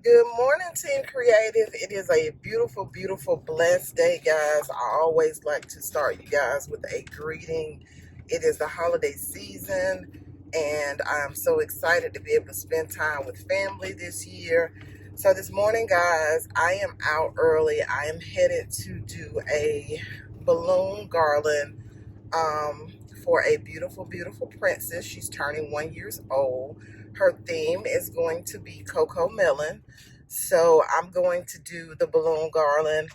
Good morning, Team Creative. It is a beautiful, beautiful, blessed day, guys. I always like to start you guys with a greeting. It is the holiday season, and I'm so excited to be able to spend time with family this year. So, this morning, guys, I am out early. I am headed to do a balloon garland um, for a beautiful, beautiful princess. She's turning 1 year old. Her theme is going to be Cocomelon. So I'm going to do the balloon garland.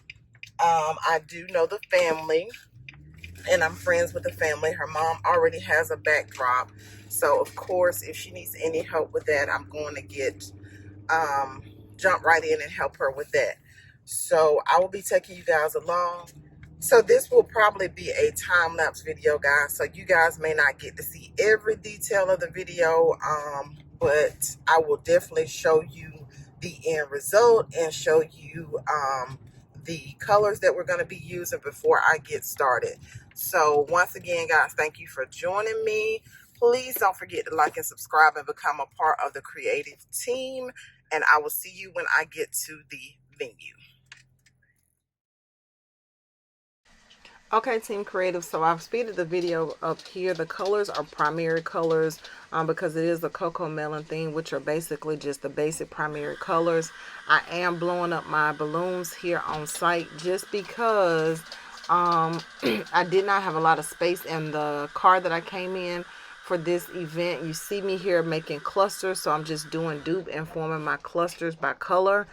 I do know the family, and I'm friends with the family. Her mom already has a backdrop. So, of course, if she needs any help with that, I'm going to um, jump right in and help her with that. So I will be taking you guys along. So this will probably be a time-lapse video, guys. So you guys may not get to see every detail of the video, but I will definitely show you the end result and show you the colors that we're going to be using before I get started. So once again, guys, thank you for joining me. Please don't forget to like and subscribe and become a part of the creative team. And I will see you when I get to the venue. Okay, Team Creative, so I've speeded the video up here. The colors are primary colors because it is a Cocomelon theme, which are basically just the basic primary colors. I am blowing up my balloons here on site just because I did not have a lot of space in the car that I came in for this event. You see me here making clusters, so I'm just doing dupe and forming my clusters by color.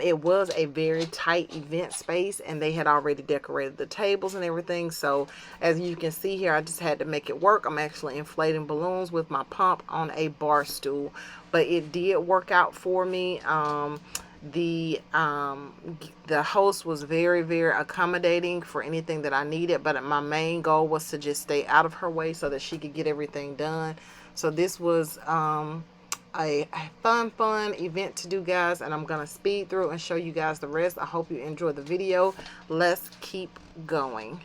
It was a very tight event space, and they had already decorated the tables and everything. So as you can see here, I just had to make it work. I'm actually inflating balloons with my pump on a bar stool, but it did work out for me. The host was very accommodating for anything that I needed, but my main goal was to just stay out of her way so that she could get everything done. So this was a fun event to do, guys, and I'm gonna speed through and show you guys the rest. I hope you enjoy the video. Let's keep going.